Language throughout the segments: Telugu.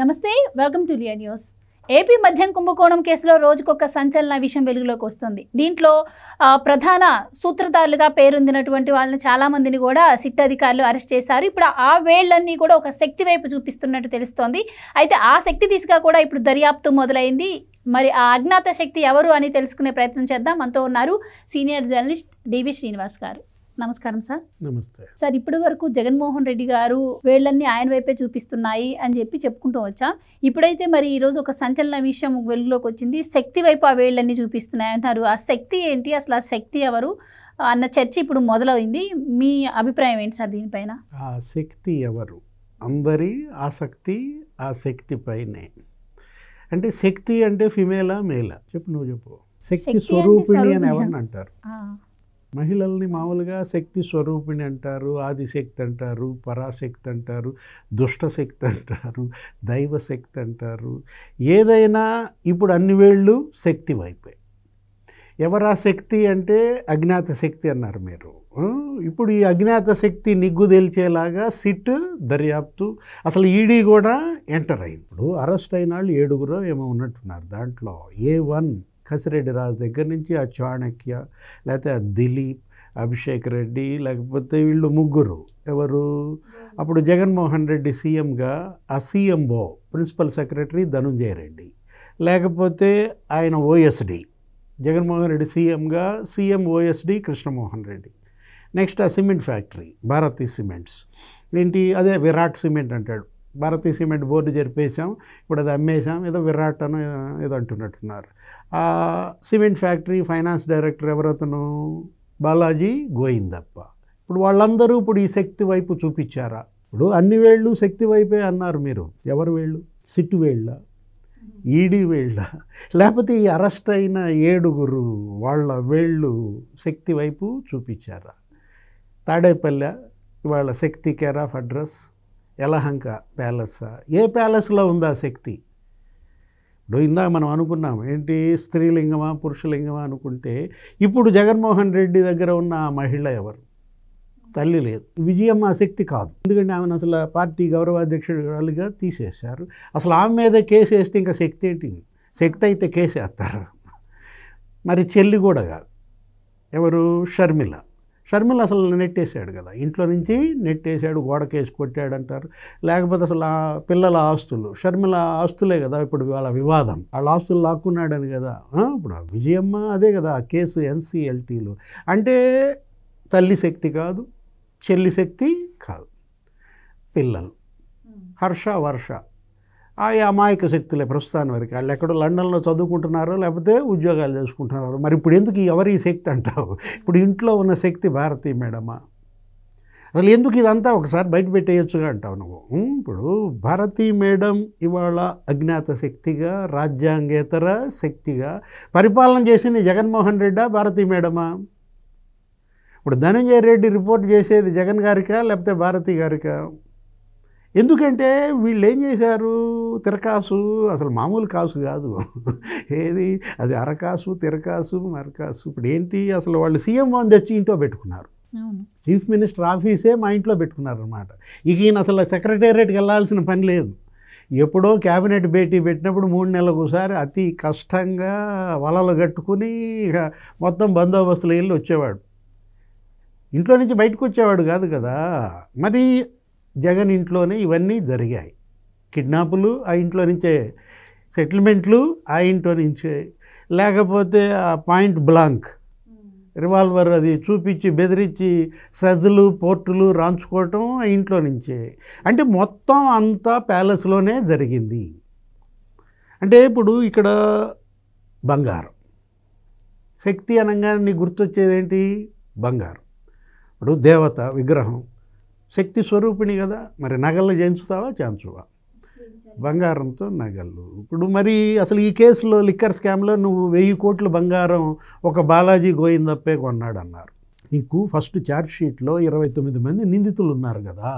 నమస్తే, welcome to Liya news. AP మద్యం కుంభకోణం కేసులో రోజుకొక సంచలన విషయం వెలుగులోకి వస్తుంది. దీంట్లో ప్రధాన సూత్రధారులుగా పేరొందినటువంటి వాళ్ళని చాలామందిని కూడా సిట్ అధికారులు అరెస్ట్ చేశారు. ఇప్పుడు ఆ వేళ్లన్నీ కూడా ఒక శక్తి వైపు చూపిస్తున్నట్టు తెలుస్తోంది. అయితే ఆ శక్తి దిశగా కూడా ఇప్పుడు దర్యాప్తు మొదలైంది. మరి ఆ అజ్ఞాత శక్తి ఎవరు అని తెలుసుకునే ప్రయత్నం చేద్దాం. మనతో ఉన్నారు సీనియర్ జర్నలిస్ట్ డివి శ్రీనివాస్ గారు. నమస్కారం సార్. నమస్తే సార్, ఇప్పటి వరకు జగన్మోహన్ రెడ్డి గారు వేళ్లన్నీ ఆయన వైపే చూపిస్తున్నాయి అని చెప్పుకుంటూ వచ్చాం. ఇప్పుడైతే మరి ఈరోజు ఒక సంచలన విషయం వెలుగులోకి వచ్చింది. శక్తి వైపు ఆ వేళ్లన్నీ చూపిస్తున్నాయి అంటారు. ఆ శక్తి ఏంటి, అసలు ఆ శక్తి ఎవరు అన్న చర్చ ఇప్పుడు మొదలైంది. మీ అభిప్రాయం ఏంటి సార్ దీనిపైన? ఆ శక్తి ఎవరు? అందరి ఆసక్తి ఆ శక్తి పైనే. అంటే శక్తి అంటే ఫిమేలా మేలా? చెప్పు, నువ్వు చెప్పు. శక్తి స్వరూపిణి అని ఎవరిని అంటారు? మహిళల్ని మామూలుగా శక్తి స్వరూపిణి అంటారు, ఆదిశక్తి అంటారు, పరాశక్తి అంటారు, దుష్టశక్తి అంటారు, దైవశక్తి అంటారు. ఏదైనా ఇప్పుడు అన్ని వేళ్ళు శక్తి వైపే. ఎవరా శక్తి అంటే అజ్ఞాత శక్తి అన్నారు మీరు. ఇప్పుడు ఈ అజ్ఞాత శక్తి నిగ్గు తేల్చేలాగా సిట్ దర్యాప్తు, అసలు ఈడీ కూడా ఎంటర్ అయింది. ఇప్పుడు అరెస్ట్ అయిన వాళ్ళు 7 ఏమో ఉన్నట్టున్నారు. దాంట్లో A1 కసిరెడ్డి రాజు దగ్గర నుంచి ఆ చాణక్య, లేకపోతే ఆ దిలీప్, అభిషేక్ రెడ్డి, లేకపోతే వీళ్ళు ముగ్గురు ఎవరు? అప్పుడు జగన్మోహన్ రెడ్డి సీఎంగా ఆ CMO principal secretary Dhanunjaya Reddy, లేకపోతే ఆయన ఓఎస్డి, జగన్మోహన్ రెడ్డి సీఎంగా CM OSD Krishnamohan Reddy. Next ఆ సిమెంట్ ఫ్యాక్టరీ భారతీ సిమెంట్స్ ఏంటి, అదే విరాట్ సిమెంట్ అంటాడు. భారతీ సిమెంట్ బోర్డు జరిపేసాం, ఇప్పుడు అది అమ్మేసాం, ఏదో విరాట్ అని ఏదో అంటున్నట్టున్నారు. ఆ సిమెంట్ ఫ్యాక్టరీ ఫైనాన్స్ డైరెక్టర్ ఎవరతను? బాలాజీ గోయిందప్ప. ఇప్పుడు వాళ్ళందరూ ఇప్పుడు ఈ శక్తి వైపు చూపించారా? ఇప్పుడు అన్ని వేళ్ళు శక్తి వైపే అన్నారు మీరు. ఎవరు వేళ్ళు? సిట్టు వేళ్ళ, ఈడీ వేళ్ళ, లేకపోతే ఈ అరెస్ట్ అయిన 7 వాళ్ళ వేళ్ళు శక్తి వైపు చూపించారా? తాడేపల్లె ఇవాళ శక్తి కేర్ ఆఫ్ అడ్రస్ యలహంక ప్యాలెసా? ఏ ప్యాలెస్లో ఉందా శక్తి? ఇప్పుడు ఇందాక మనం అనుకున్నాం ఏంటి, స్త్రీలింగమా పురుషలింగమా అనుకుంటే, ఇప్పుడు జగన్మోహన్ రెడ్డి దగ్గర ఉన్న ఆ మహిళ ఎవరు? తల్లి లేదు. విజయమ్మ శక్తి కాదు, ఎందుకంటే ఆమెను అసలు పార్టీ గౌరవాధ్యక్షురాలుగా తీసేశారు. అసలు ఆమె మీద కేసు వేస్తే ఇంకా శక్తి ఏంటి? శక్తి అయితే కేసు వేస్తారు. మరి చెల్లి కూడా కాదు. ఎవరు? షర్మిల. షర్మిల అసలు నెట్టేశాడు కదా, ఇంట్లో నుంచి నెట్టేశాడు, గోడ కేసు కొట్టాడంటారు. లేకపోతే అసలు ఆ పిల్లల ఆస్తులు, షర్మిల ఆస్తులే కదా ఇప్పుడు వాళ్ళ వివాదం, వాళ్ళ ఆస్తులు లాక్కున్నాడని కదా. ఇప్పుడు విజయమ్మ అదే కదా ఆ కేసు NCLTలో. అంటే తల్లి శక్తి కాదు, చెల్లి శక్తి కాదు, పిల్లలు హర్ష వర్ష ఆ అమాయక శక్తులే ప్రస్తుతాన్ని వరకు. వాళ్ళు ఎక్కడో లండన్లో చదువుకుంటున్నారో లేకపోతే ఉద్యోగాలు చేసుకుంటున్నారు. మరి ఇప్పుడు ఎందుకు ఎవరి శక్తి అంటావు? ఇప్పుడు ఇంట్లో ఉన్న శక్తి భారతీ మేడమా? అసలు ఎందుకు ఇదంతా ఒకసారి బయట పెట్టేయచ్చుగా అంటావు నువ్వు. ఇప్పుడు భారతీ మేడం ఇవాళ అజ్ఞాత శక్తిగా, రాజ్యాంగేతర శక్తిగా పరిపాలన చేసింది జగన్మోహన్ రెడ్డా, భారతీ మేడమా? ఇప్పుడు ధనంజయ రెడ్డి రిపోర్ట్ చేసేది జగన్ గారికా లేకపోతే భారతీ గారికా? ఎందుకంటే వీళ్ళు ఏం చేశారు, తిరకాసు, అసలు మామూలు కాసు కాదు ఏది అది, అరకాసు, తిరకాసు, మరకాసు. ఇప్పుడు ఏంటి, అసలు వాళ్ళు సీఎం తెచ్చి ఇంట్లో పెట్టుకున్నారు. చీఫ్ మినిస్టర్ ఆఫీసే మా ఇంట్లో పెట్టుకున్నారు అనమాట. ఇక ఈయన అసలు సెక్రటేరియట్కి వెళ్ళాల్సిన పని లేదు. ఎప్పుడో క్యాబినెట్ భేటీ పెట్టినప్పుడు 3 నెలలకు ఒకసారి అతి కష్టంగా వలలు కట్టుకుని ఇక మొత్తం బందోబస్తులు వెళ్ళి వచ్చేవాడు. ఇంట్లో నుంచి బయటకు వచ్చేవాడు కాదు కదా. మరి జగన్ ఇంట్లోనే ఇవన్నీ జరిగాయి. కిడ్నాపులు ఆ ఇంట్లో నుంచే, సెటిల్మెంట్లు ఆ ఇంట్లో నుంచే, లేకపోతే ఆ పాయింట్ బ్లాంక్ రివాల్వర్ అది చూపించి బెదిరించి సజ్జలు పోర్టులు రాంచుకోవటం ఆ ఇంట్లో నుంచే. అంటే మొత్తం అంతా ప్యాలెస్లోనే జరిగింది. అంటే ఇప్పుడు ఇక్కడ బంగారం శక్తి అనగానే నీకు గుర్తొచ్చేదేంటి? బంగారం. ఇప్పుడు దేవత విగ్రహం శక్తి స్వరూపిణి కదా. మరి నగలు చేయించుతావా చేయించువా? బంగారంతో నగలు. ఇప్పుడు మరి అసలు ఈ కేసులో లిక్కర్ స్కామ్లో నువ్వు 1000 కోట్ల బంగారం ఒక బాలాజీ గోయిందప్పే కొన్నాడు అన్నారు. నీకు ఫస్ట్ ఛార్జ్షీట్లో 29 మంది నిందితులు ఉన్నారు కదా.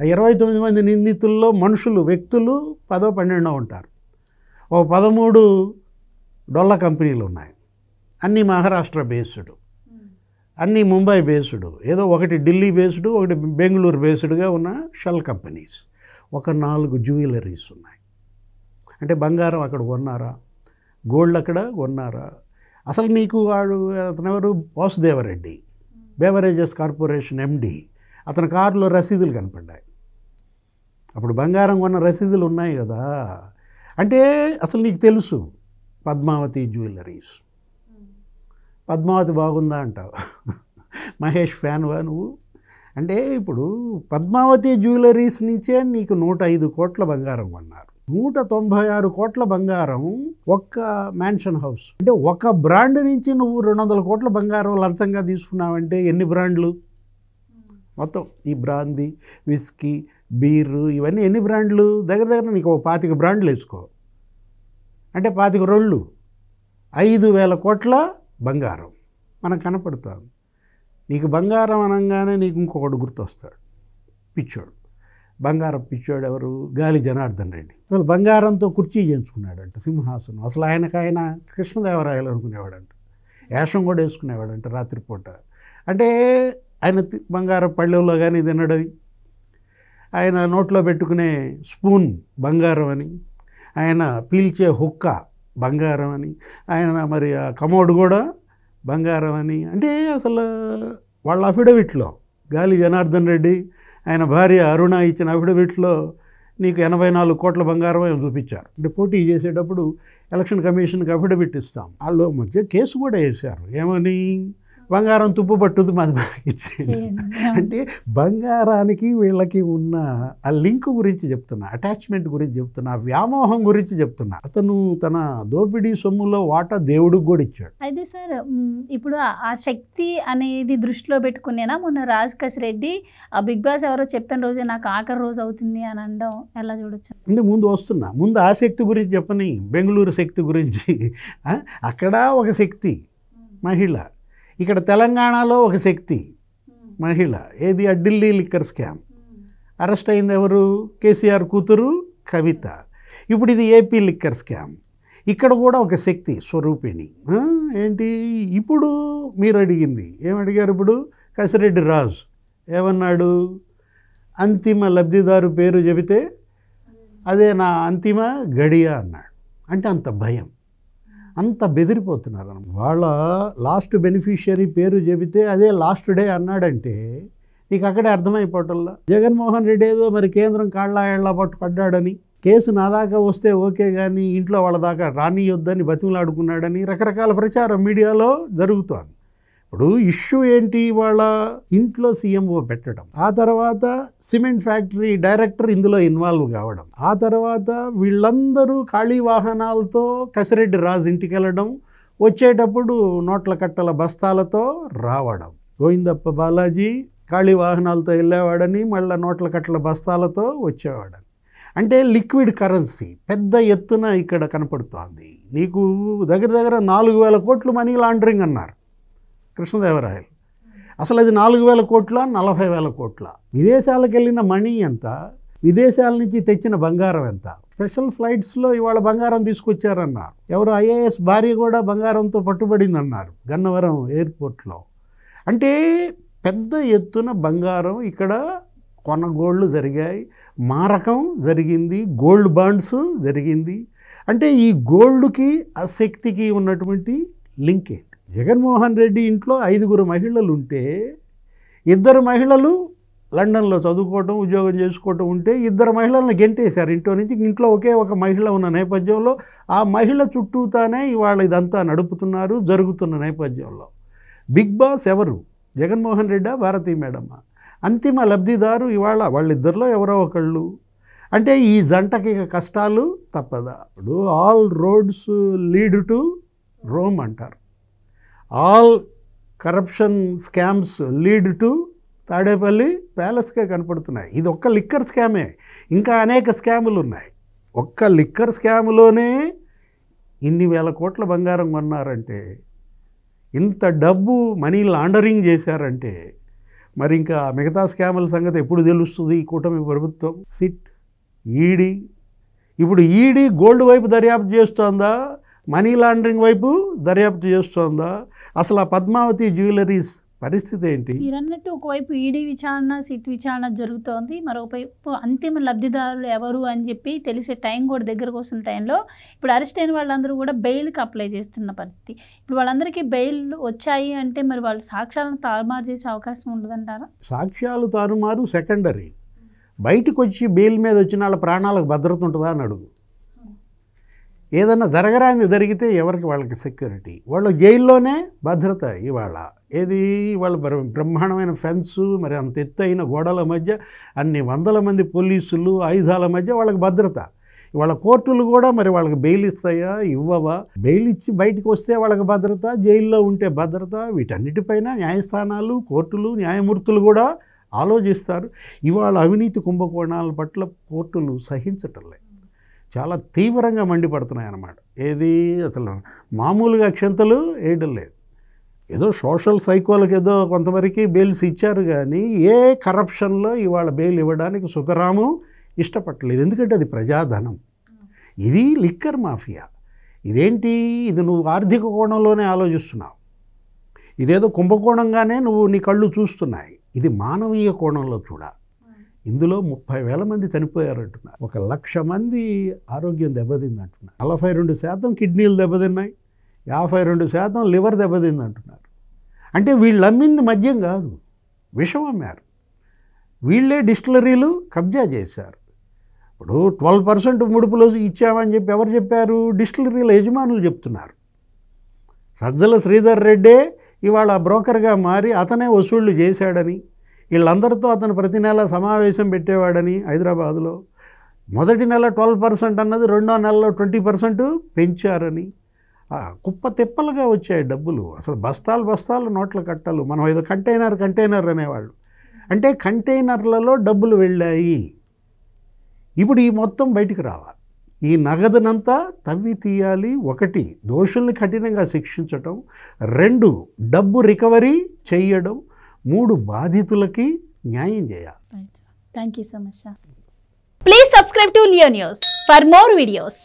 ఆ 29 మంది నిందితుల్లో మనుషులు, వ్యక్తులు 10, 12 ఉంటారు. ఓ 13 డొల్ల కంపెనీలు ఉన్నాయి, అన్నీ మహారాష్ట్ర బేస్డ్, అన్నీ ముంబై బేస్డ్, ఏదో ఒకటి ఢిల్లీ బేస్డ్, ఒకటి బెంగళూరు బేస్డ్గా ఉన్న షెల్ కంపెనీస్, ఒక 4 జ్యువెలరీస్ ఉన్నాయి. అంటే బంగారం అక్కడ కొన్నారా, గోల్డ్ అక్కడ కొన్నారా? అసలు నీకు వాడు అతనెవరు, వాసుదేవరెడ్డి, బేవరేజెస్ కార్పొరేషన్ ఎండి, అతని కారులో రసీదులు కనపడ్డాయి. అప్పుడు బంగారం కొన్న రసీదులు ఉన్నాయి కదా. అంటే అసలు నీకు తెలుసు పద్మావతి జ్యువెలరీస్, పద్మావతి బాగుందా అంటావు. మహేష్ ఫ్యాన్వా నువ్వు? అంటే ఇప్పుడు పద్మావతి జ్యువెలరీస్ నుంచే నీకు 105 కోట్ల బంగారం కొన్నారు. 196 కోట్ల బంగారం ఒక్క మ్యాన్షన్ హౌస్. అంటే ఒక బ్రాండ్ నుంచి నువ్వు 200 కోట్ల బంగారం లంచంగా తీసుకున్నావంటే ఎన్ని బ్రాండ్లు మొత్తం? ఈ బ్రాందీ, విస్కీ, బీరు, ఇవన్నీ ఎన్ని బ్రాండ్లు? దగ్గర దగ్గర నీకు 25 బ్రాండ్లు వేసుకో, అంటే 25 రోళ్ళు, 5,000 కోట్ల బంగారం మనకు కనపడుతుంది. నీకు బంగారం అనగానే నీకు ఇంకొకటి గుర్తొస్తాడు, పిచ్చోడు. బంగారం పిచ్చోడు ఎవరు? గాలి జనార్దన్ రెడ్డి. అసలు బంగారంతో కుర్చీ చేయించుకున్నాడంట, సింహాసనం. అసలు ఆయన కృష్ణదేవరాయలు అనుకునేవాడంట, వేషం కూడా వేసుకునేవాడంట రాత్రిపూట. అంటే ఆయన బంగారం పళ్ళెంలో కానీ తినడని, ఆయన నోట్లో పెట్టుకునే స్పూన్ బంగారం అని, ఆయన పీల్చే హుక్క బంగారం అని, ఆయన మరి ఆ కమోడ్ కూడా బంగారం అని. అంటే అసలు వాళ్ళ అఫిడవిట్లో గాలి జనార్దన్ రెడ్డి ఆయన భార్య అరుణ ఇచ్చిన అఫిడవిట్లో నీకు 84 కోట్ల బంగారం ఏమో చూపించారు. అంటే పోటీ చేసేటప్పుడు ఎలక్షన్ కమిషన్కి అఫిడవిట్ ఇస్తాం, వాళ్ళు మధ్య కేసు కూడా వేశారు. ఏమని? బంగారం తుప్పు పట్టుది మాది బాగా ఇచ్చేది. అంటే బంగారానికి వీళ్ళకి ఉన్న ఆ లింక్ గురించి చెప్తున్నా, అటాచ్మెంట్ గురించి చెప్తున్నా, వ్యామోహం గురించి చెప్తున్నా. అతను తన దోపిడీ సొమ్ములో వాటా దేవుడికి కూడా ఇచ్చాడు. అయితే సార్, ఇప్పుడు ఆ శక్తి అనేది దృష్టిలో పెట్టుకునేనా మొన్న రాజకేశ్ రెడ్డి ఆ బిగ్ బాస్ ఎవరో చెప్పిన రోజే నాకు ఆఖరి రోజు అవుతుంది అని అనడం ఎలా చూడొచ్చు? అంటే ముందు ఆ శక్తి గురించి చెప్పని, బెంగళూరు శక్తి గురించి. అక్కడ ఒక శక్తి మహిళ, ఇక్కడ తెలంగాణలో ఒక శక్తి మహిళ. ఏది? ఆ ఢిల్లీ లిక్కర్ స్కామ్. అరెస్ట్ అయింది ఎవరు? కేసీఆర్ కూతురు కవిత. ఇప్పుడు ఇది ఏపీ లిక్కర్ స్కామ్. ఇక్కడ కూడా ఒక శక్తి స్వరూపిణి. ఏంటి ఇప్పుడు మీరు అడిగింది? ఏమడిగారు ఇప్పుడు? కసిరెడ్డి రాజు ఏమన్నాడు? అంతిమ లబ్ధిదారు పేరు చెబితే అదే నా అంతిమ గడియ అన్నాడు. అంటే అంత భయం, అంత బెదిరిపోతున్నారు. వాళ్ళ లాస్ట్ బెనిఫిషియరీ పేరు చెబితే అదే లాస్ట్ డే అన్నాడంటే నీకు అక్కడే అర్థమైపోవటంలా. జగన్మోహన్ రెడ్డి ఏదో మరి కేంద్రం కాళ్ళ పట్టుపడ్డాడని, కేసు నా దాకా వస్తే ఓకే కానీ ఇంట్లో వాళ్ళ దాకా రానియొద్దని బతిమలాడుకున్నాడని రకరకాల ప్రచారం మీడియాలో జరుగుతోంది. ఇప్పుడు ఇష్యూ ఏంటి? వాళ్ళ ఇంట్లో సీఎంఓ పెట్టడం, ఆ తర్వాత సిమెంట్ ఫ్యాక్టరీ డైరెక్టర్ ఇందులో ఇన్వాల్వ్ కావడం, ఆ తర్వాత వీళ్ళందరూ ఖాళీ వాహనాలతో కసిరెడ్డి రాజు ఇంటికి వెళ్ళడం, వచ్చేటప్పుడు నోట్ల కట్టల బస్తాలతో రావడం. గోవిందప్ప బాలాజీ ఖాళీ వాహనాలతో వెళ్ళేవాడని, మళ్ళీ నోట్ల కట్టల బస్తాలతో వచ్చేవాడని. అంటే లిక్విడ్ కరెన్సీ పెద్ద ఎత్తున ఇక్కడ కనపడుతోంది. నీకు దగ్గర దగ్గర 4,000 కోట్లు మనీ లాండరింగ్ అన్నారు కృష్ణదేవరాయలు. అసలు అది 4,000 కోట్ల 40,000 కోట్ల. విదేశాలకు వెళ్ళిన మనీ ఎంత? విదేశాల నుంచి తెచ్చిన బంగారం ఎంత? స్పెషల్ ఫ్లైట్స్లో ఇవాళ బంగారం తీసుకొచ్చారన్నారు. ఎవరు? ఐఏఎస్ భార్య కూడా బంగారంతో పట్టుబడిందన్నారు గన్నవరం ఎయిర్పోర్ట్లో. అంటే పెద్ద ఎత్తున బంగారం ఇక్కడ కొనుగోళ్లు జరిగాయి, మారకం జరిగింది, గోల్డ్ బాండ్స్ జరిగింది. అంటే ఈ గోల్డ్కి ఆ శక్తికి ఉన్నటువంటి లింక్ ఏంటి? జగన్మోహన్ రెడ్డి ఇంట్లో 5 మహిళలు ఉంటే 2 మహిళలు లండన్లో చదువుకోవటం, ఉద్యోగం చేసుకోవటం ఉంటే 2 మహిళలను గెంటేశారు ఇంట్లో నుంచి. ఇంట్లో ఒకే ఒక మహిళ ఉన్న నేపథ్యంలో ఆ మహిళ చుట్టూతానే ఇవాళ ఇదంతా నడుపుతున్నారు, జరుగుతున్న నేపథ్యంలో బిగ్ బాస్ ఎవరు? జగన్మోహన్ రెడ్డా, భారతీ మేడమ్మా? అంతిమ లబ్ధిదారు ఇవాళ వాళ్ళిద్దరిలో ఎవరో ఒకళ్ళు. అంటే ఈ జంటకి కష్టాలు తప్పదా? ఇప్పుడు all roads lead to Rome అంటారు. All corruption scams lead to Tadepalli ప్యాలెస్కే కనపడుతున్నాయి. ఇది ఒక్క లిక్కర్ స్కామే, ఇంకా అనేక స్కాములు ఉన్నాయి. ఒక్క లిక్కర్ స్కాములోనే ఇన్ని వేల కోట్ల బంగారం కొన్నారంటే, ఇంత డబ్బు మనీ లాండరింగ్ చేశారంటే, మరి ఇంకా మిగతా స్కాముల సంగతి ఎప్పుడు తెలుస్తుంది ఈ కూటమి ప్రభుత్వం? SIT, ED. ఇప్పుడు ఈడీ గోల్డ్ వైపు దర్యాప్తు చేస్తోందా, మనీ లాండరింగ్ వైపు దర్యాప్తు చేస్తోందా? అసలు ఆ పద్మావతి జ్యువెలరీస్ పరిస్థితి ఏంటి? మీరు అన్నట్టు ఒకవైపు ఈడీ విచారణ, సిట్ విచారణ జరుగుతోంది, మరోవైపు అంతిమ లబ్ధిదారులు ఎవరు అని చెప్పి తెలిసే టైం కూడా దగ్గరకు వస్తున్న టైంలో ఇప్పుడు అరెస్ట్ అయిన వాళ్ళందరూ కూడా బెయిల్కి అప్లై చేస్తున్న పరిస్థితి. ఇప్పుడు వాళ్ళందరికీ బెయిల్ వచ్చాయి అంటే మరి వాళ్ళు సాక్ష్యాలను తారుమారు చేసే అవకాశం ఉండదంటారా? సాక్ష్యాలు తారుమారు సెకండరీ. బయటకు వచ్చి బెయిల్ మీద వచ్చిన వాళ్ళ ప్రాణాలకు భద్రత ఉంటుందా అని అడుగు. ఏదన్నా జరగరాంది జరిగితే ఎవరికి వాళ్ళకి సెక్యూరిటీ? వాళ్ళు జైల్లోనే భద్రత. ఇవాళ ఏది వాళ్ళ బ్రహ్మాండమైన ఫెన్సు, మరి అంత ఎత్తైన గోడల మధ్య అన్ని వందల మంది పోలీసులు ఆయుధాల మధ్య వాళ్ళకి భద్రత. వాళ్ళ కోర్టులు కూడా మరి వాళ్ళకి బెయిల్ ఇస్తాయా, ఇవ్వవా? బెయిల్ ఇచ్చి బయటకు వస్తే వాళ్ళకి భద్రత, జైల్లో ఉంటే భద్రత. వీటన్నిటిపైన న్యాయస్థానాలు, కోర్టులు, న్యాయమూర్తులు కూడా ఆలోచిస్తారు. ఇవాళ అవినీతి కుంభకోణాల పట్ల కోర్టులు సహించటం లేదు, చాలా తీవ్రంగా మండిపడుతున్నాయి అన్నమాట. ఏది అసలు మామూలుగా అక్షంతలు వేయడం లేదు. ఏదో సోషల్ సైకోలకు ఏదో కొంతవరకు బెయిల్స్ ఇచ్చారు, కానీ ఏ కరప్షన్లో ఇవాళ బెయిల్ ఇవ్వడానికి సుతరాము ఇష్టపడలేదు. ఎందుకంటే అది ప్రజాధనం. ఇది లిక్కర్ మాఫియా. ఇదేంటి, ఇది నువ్వు ఆర్థిక కోణంలోనే ఆలోచిస్తున్నావు. ఇదేదో కుంభకోణంగానే నువ్వు నీ కళ్ళు చూస్తున్నాయి. ఇది మానవీయ కోణంలో చూడాలి. ఇందులో 30,000 మంది చనిపోయారంటున్నారు. 1,00,000 మంది ఆరోగ్యం దెబ్బతింది అంటున్నారు. 42% కిడ్నీలు దెబ్బతిన్నాయి, 52% లివర్ దెబ్బతింది అంటున్నారు. అంటే వీళ్ళు అమ్మింది మద్యం కాదు, విషం అమ్మారు. వీళ్ళే డిస్టిలరీలు కబ్జా చేశారు. ఇప్పుడు 12% ముడుపులు ఇచ్చామని చెప్పి ఎవరు చెప్పారు? డిస్టిలరీల యజమానులు చెప్తున్నారు. సజ్జల శ్రీధర్ రెడ్డే ఇవాళ బ్రోకర్గా మారి అతనే వసూళ్లు చేశాడని, వీళ్ళందరితో అతను ప్రతి నెల సమావేశం పెట్టేవాడని హైదరాబాదులో. మొదటి నెల 12% అన్నది రెండో నెలలో 20% పెంచారని. కుప్ప తిప్పలుగా వచ్చాయి డబ్బులు. అసలు బస్తాలు బస్తాలు నోట్ల కట్టలు. మనం ఏదో కంటైనర్ అనేవాళ్ళు. అంటే కంటైనర్లలో డబ్బులు వెళ్ళాయి. ఇప్పుడు ఈ మొత్తం బయటికి రావాలి. ఈ నగదునంతా తవ్వి తీయాలి. 1, దోషుల్ని కఠినంగా శిక్షించటం. 2, డబ్బు రికవరీ చేయడం. 3, బాధితులకి న్యాయం చేయాలి. Thank you so much sir. Please subscribe to Leo news for more videos.